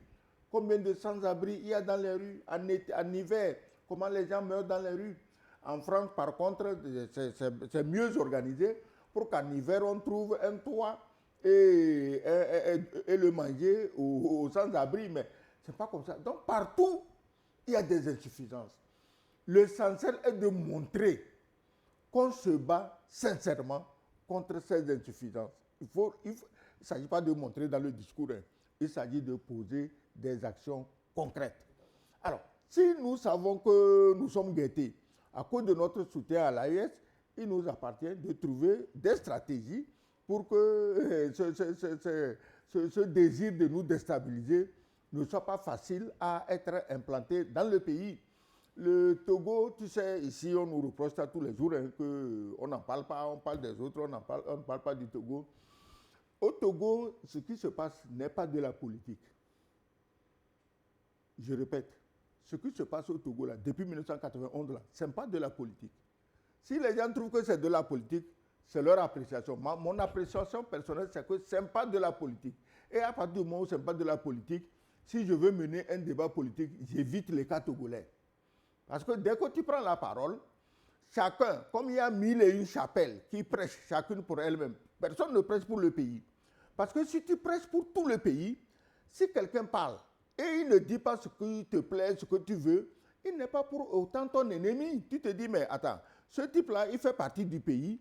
combien de sans-abri il y a dans les rues, en hiver, comment les gens meurent dans les rues. En France, par contre, c'est mieux organisé pour qu'en hiver, on trouve un toit et le manger aux sans-abri. Mais ce n'est pas comme ça. Donc, partout, il y a des insuffisances. L'essentiel est de montrer qu'on se bat sincèrement contre ces insuffisances. Il ne s'agit pas de montrer dans le discours, il s'agit de poser des actions concrètes. Alors, si nous savons que nous sommes guettés à cause de notre soutien à l'AES, il nous appartient de trouver des stratégies pour que ce désir de nous déstabiliser ne soit pas facile à être implanté dans le pays. Le Togo, tu sais, ici on nous reproche ça tous les jours, qu'on n'en parle pas, on parle des autres, on ne parle pas du Togo. Au Togo, ce qui se passe n'est pas de la politique. Je répète, ce qui se passe au Togo, là, depuis 1991, là, ce n'est pas de la politique. Si les gens trouvent que c'est de la politique, c'est leur appréciation. Mon appréciation personnelle, c'est que ce n'est pas de la politique. Et à partir du moment où ce n'est pas de la politique, si je veux mener un débat politique, j'évite les cas togolais. Parce que dès que tu prends la parole, chacun, comme il y a 1001 chapelles qui prêchent chacune pour elle-même, personne ne prêche pour le pays. Parce que si tu prêches pour tout le pays, si quelqu'un parle et il ne dit pas ce qui te plaît, ce que tu veux, il n'est pas pour autant ton ennemi. Tu te dis, mais attends, ce type-là, il fait partie du pays.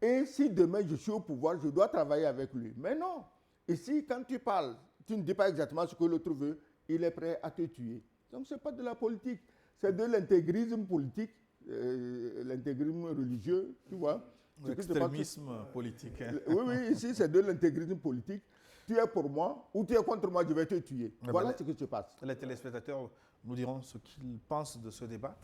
Et si demain je suis au pouvoir, je dois travailler avec lui. Mais non. Ici, quand tu parles, tu ne dis pas exactement ce que l'autre veut, il est prêt à te tuer. Donc, ce n'est pas de la politique. C'est de l'intégrisme politique, l'intégrisme religieux, tu vois. L'extrémisme politique. Oui, ici, c'est de l'intégrisme politique. Tu es pour moi ou tu es contre moi, je vais te tuer. Voilà ce qui se passe. Les téléspectateurs nous diront ce qu'ils pensent de ce débat.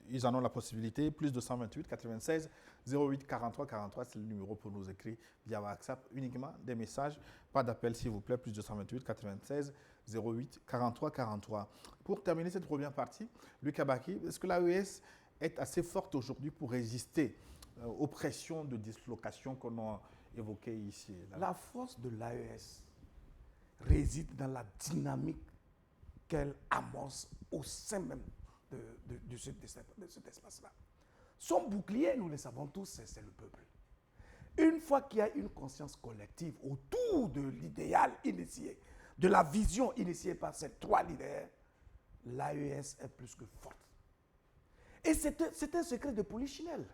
Ils en ont la possibilité. Plus de 128 96 08 43 43, c'est le numéro pour nous écrire via WhatsApp. Uniquement des messages, pas d'appel s'il vous plaît. Plus de 128 96 08 43 43. Pour terminer cette première partie, Luc Abaki, est-ce que l'AES est assez forte aujourd'hui pour résister aux pressions de dislocation qu'on a évoquées ici et là? La force de l'AES réside dans la dynamique qu'elle amorce au sein même de cet espace-là. Son bouclier, nous le savons tous, c'est le peuple. Une fois qu'il y a une conscience collective autour de l'idéal initié, de la vision initiée par ces trois leaders, l'AES est plus que forte. Et c'est un secret de Polichinelle.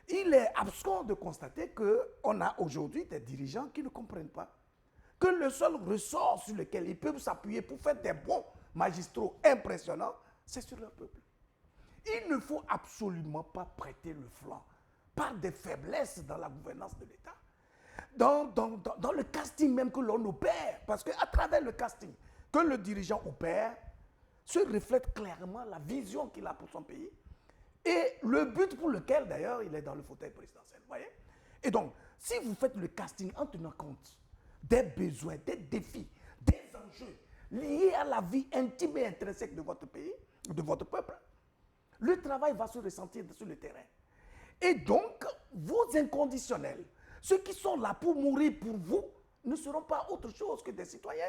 Il est abscons de constater qu'on a aujourd'hui des dirigeants qui ne comprennent pas que le seul ressort sur lequel ils peuvent s'appuyer pour faire des bons magistrats impressionnants, c'est sur leur peuple. Il ne faut absolument pas prêter le flanc par des faiblesses dans la gouvernance de l'État. Dans le casting même que l'on opère, parce qu'à travers le casting que le dirigeant opère, se reflète clairement la vision qu'il a pour son pays et le but pour lequel, d'ailleurs, il est dans le fauteuil présidentiel. Voyez? Et donc, si vous faites le casting en tenant compte des besoins, des défis, des enjeux liés à la vie intime et intrinsèque de votre pays, de votre peuple, le travail va se ressentir sur le terrain. Et donc, vos inconditionnels, ceux qui sont là pour mourir pour vous, ne seront pas autre chose que des citoyens,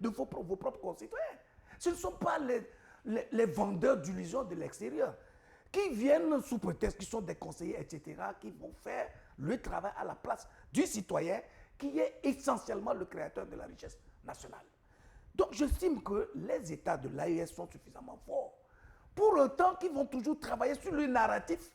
de vos propres concitoyens. Ce ne sont pas les vendeurs d'illusions de l'extérieur qui viennent sous prétexte qu'ils sont des conseillers, etc., qui vont faire le travail à la place du citoyen qui est essentiellement le créateur de la richesse nationale. Donc j'estime que les États de l'AES sont suffisamment forts. Pour autant qu'ils vont toujours travailler sur le narratif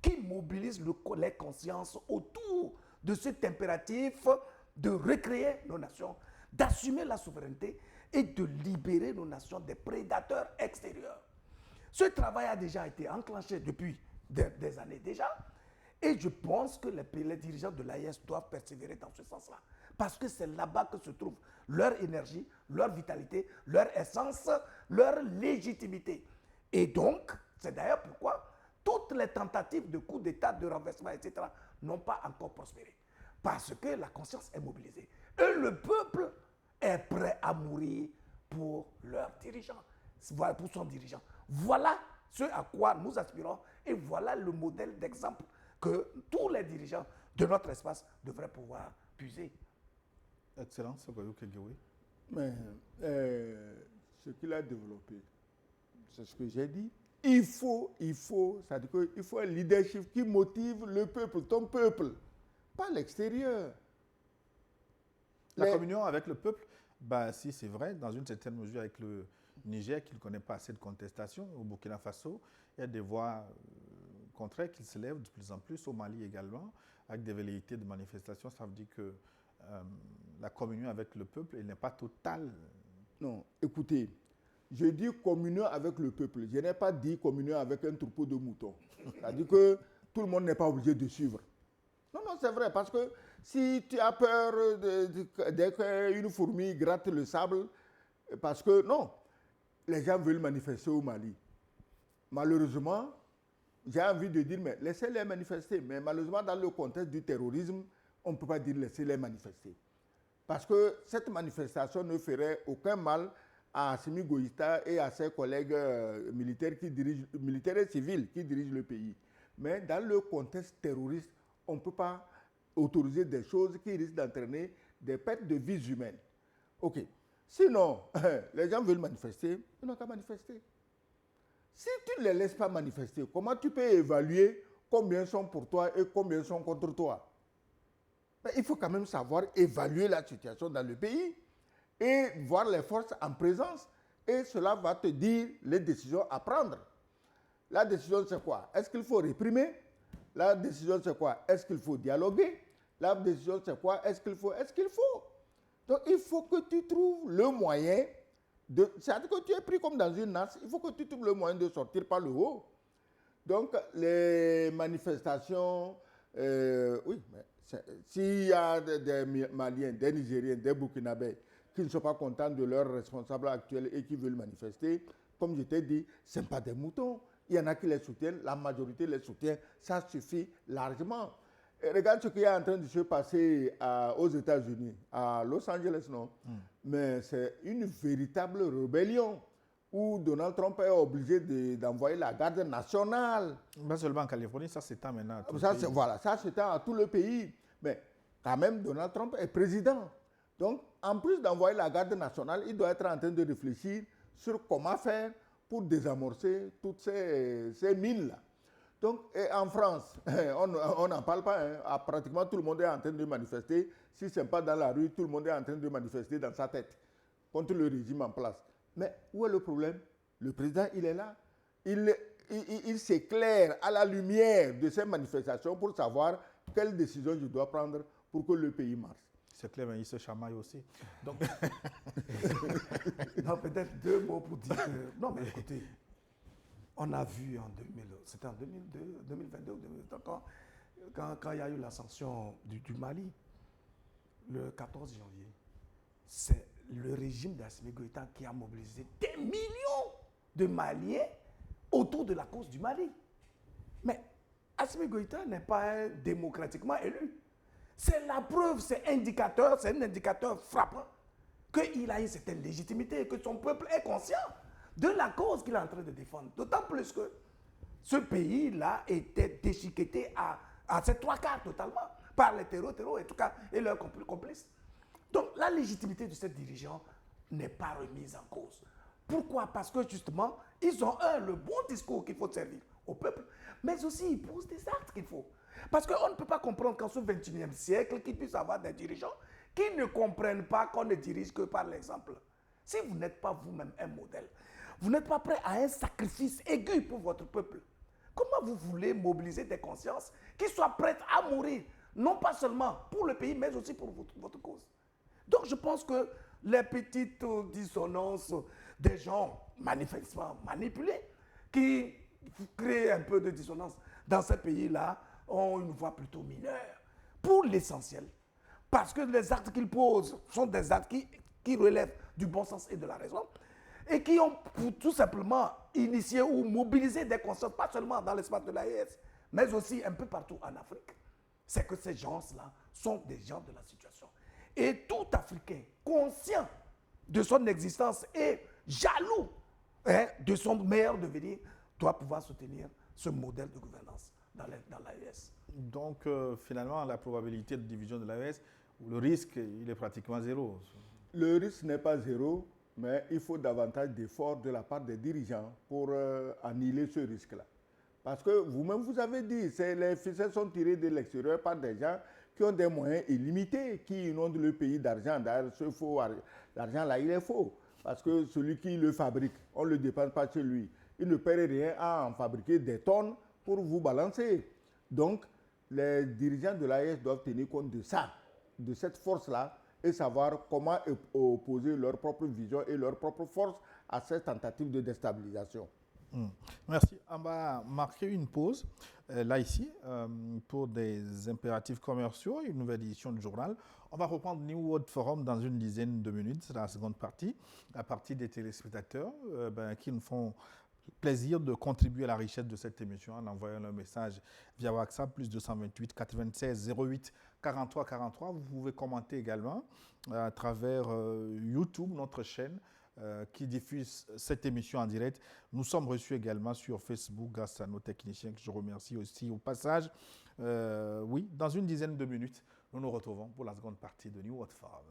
qui mobilise les consciences autour de cet impératif de recréer nos nations, d'assumer la souveraineté et de libérer nos nations des prédateurs extérieurs. Ce travail a déjà été enclenché depuis des années déjà, et je pense que les dirigeants de l'AES doivent persévérer dans ce sens-là. Parce que c'est là-bas que se trouve leur énergie, leur vitalité, leur essence, leur légitimité. Et donc, c'est d'ailleurs pourquoi toutes les tentatives de coup d'État, de renversement, etc., n'ont pas encore prospéré. Parce que la conscience est mobilisée. Et le peuple est prêt à mourir pour leur dirigeant, pour son dirigeant. Voilà ce à quoi nous aspirons et voilà le modèle d'exemple que tous les dirigeants de notre espace devraient pouvoir puiser. Excellent, c'est quoi, oui. Mais ce qu'il a développé, c'est ce que j'ai dit. Il faut un leadership qui motive le peuple, ton peuple, pas l'extérieur. La communion avec le peuple, bah, si c'est vrai, dans une certaine mesure avec le Niger qui ne connaît pas assez de contestation, au Burkina Faso, il y a des voix contraires qui se lèvent de plus en plus, au Mali également, avec des velléités de manifestation. Ça veut dire que la communion avec le peuple, elle n'est pas totale. Non, écoutez, je dis communion avec le peuple. Je n'ai pas dit communion avec un troupeau de moutons. C'est-à-dire que tout le monde n'est pas obligé de suivre. Non, c'est vrai, parce que si tu as peur dès qu'une fourmi gratte le sable, parce que non, les gens veulent manifester au Mali. Malheureusement, j'ai envie de dire, mais laissez-les manifester. Mais malheureusement, dans le contexte du terrorisme, on ne peut pas dire laissez-les manifester. Parce que cette manifestation ne ferait aucun mal à Assimi Goïta et à ses collègues militaires et civils qui dirigent le pays. Mais dans le contexte terroriste, on ne peut pas autoriser des choses qui risquent d'entraîner des pertes de vies humaines. OK. Sinon, les gens veulent manifester, ils n'ont qu'à manifester. Si tu ne les laisses pas manifester, comment tu peux évaluer combien sont pour toi et combien sont contre toi? Mais il faut quand même savoir évaluer la situation dans le pays et voir les forces en présence. Et cela va te dire les décisions à prendre. La décision, c'est quoi? Est-ce qu'il faut réprimer? La décision, c'est quoi? Est-ce qu'il faut dialoguer? La décision, c'est quoi? Est-ce qu'il faut? Donc, il faut que tu trouves le moyen de... C'est-à-dire que tu es pris comme dans une nasse. Il faut que tu trouves le moyen de sortir par le haut. Donc, les manifestations... oui, mais s'il y a des Maliens, des Nigériens, des Burkinabés qui ne sont pas contents de leurs responsables actuels et qui veulent manifester, comme je t'ai dit, ce ne sont pas des moutons. Il y en a qui les soutiennent, la majorité les soutient, ça suffit largement. Et regarde ce qui est en train de se passer aux États-Unis, à Los Angeles, non? Mais c'est une véritable rébellion où Donald Trump est obligé d'envoyer la garde nationale. Pas seulement en Californie, ça s'étend maintenant à tout ça, le pays. Voilà, ça s'étend à tout le pays. Mais quand même, Donald Trump est président. Donc, en plus d'envoyer la garde nationale, il doit être en train de réfléchir sur comment faire pour désamorcer toutes ces mines-là. Donc, en France, on n'en parle pas. Hein. Pratiquement tout le monde est en train de manifester. Si ce n'est pas dans la rue, tout le monde est en train de manifester dans sa tête contre le régime en place. Mais où est le problème? Le président, il est là. Il s'éclaire à la lumière de ces manifestations pour savoir quelle décision je dois prendre pour que le pays marche. C'est clair, mais il se chamaille aussi. Donc... non, peut-être deux mots pour dire que... Non, mais écoutez, on a vu en 2000, c'était en 2002, 2022 ou 2023, quand il y a eu l'ascension du Mali, le 14 janvier, c'est le régime d'Assimi Goïta qui a mobilisé des millions de Maliens autour de la cause du Mali. Mais Assimi Goïta n'est pas démocratiquement élu. C'est la preuve, c'est un indicateur frappant qu'il a une certaine légitimité et que son peuple est conscient de la cause qu'il est en train de défendre. D'autant plus que ce pays-là était déchiqueté à ses trois quarts totalement par les terreaux et tout cas, et leurs complices. Donc la légitimité de ces dirigeants n'est pas remise en cause. Pourquoi? Parce que justement, ils ont le bon discours qu'il faut servir au peuple, mais aussi ils posent des actes qu'il faut. Parce qu'on ne peut pas comprendre qu'en ce 21e siècle, qu'il puisse y avoir des dirigeants qui ne comprennent pas qu'on ne dirige que par l'exemple. Si vous n'êtes pas vous-même un modèle, vous n'êtes pas prêt à un sacrifice aigu pour votre peuple, comment vous voulez mobiliser des consciences qui soient prêtes à mourir, non pas seulement pour le pays, mais aussi pour votre cause? Donc je pense que les petites dissonances des gens manifestement manipulés, qui créent un peu de dissonance dans ces pays-là, ont une voix plutôt mineure, pour l'essentiel. Parce que les actes qu'ils posent sont des actes qui relèvent du bon sens et de la raison, et qui ont tout simplement initié ou mobilisé des consciences, pas seulement dans l'espace de l'AES, mais aussi un peu partout en Afrique. C'est que ces gens-là sont des gens de la situation. Et tout Africain conscient de son existence et jaloux de son meilleur devenir doit pouvoir soutenir ce modèle de gouvernance dans l'AES. Donc, finalement, la probabilité de division de l'AES, le risque, il est pratiquement zéro. Le risque n'est pas zéro, mais il faut davantage d'efforts de la part des dirigeants pour annihiler ce risque-là. Parce que vous-même, vous avez dit, les ficelles sont tirées de l'extérieur par des gens qui ont des moyens illimités, qui inondent le pays d'argent. D'ailleurs, ce faux l'argent-là, il est faux. Parce que celui qui le fabrique, on ne le dépense pas chez lui. Il ne perd rien à en fabriquer des tonnes pour vous balancer. Donc, les dirigeants de l'AES doivent tenir compte de ça, de cette force-là, et savoir comment opposer leur propre vision et leur propre force à cette tentative de déstabilisation. Merci. On va marquer une pause, là ici, pour des impératifs commerciaux, une nouvelle édition du journal. On va reprendre New World Forum dans une dizaine de minutes, c'est la seconde partie, la partie des téléspectateurs qui nous font plaisir de contribuer à la richesse de cette émission en envoyant un message via WhatsApp, plus 228 96 08 43 43. Vous pouvez commenter également à travers YouTube, notre chaîne, qui diffuse cette émission en direct. Nous sommes reçus également sur Facebook grâce à nos techniciens que je remercie aussi au passage. Oui, dans une dizaine de minutes, nous nous retrouvons pour la seconde partie de New World Forum.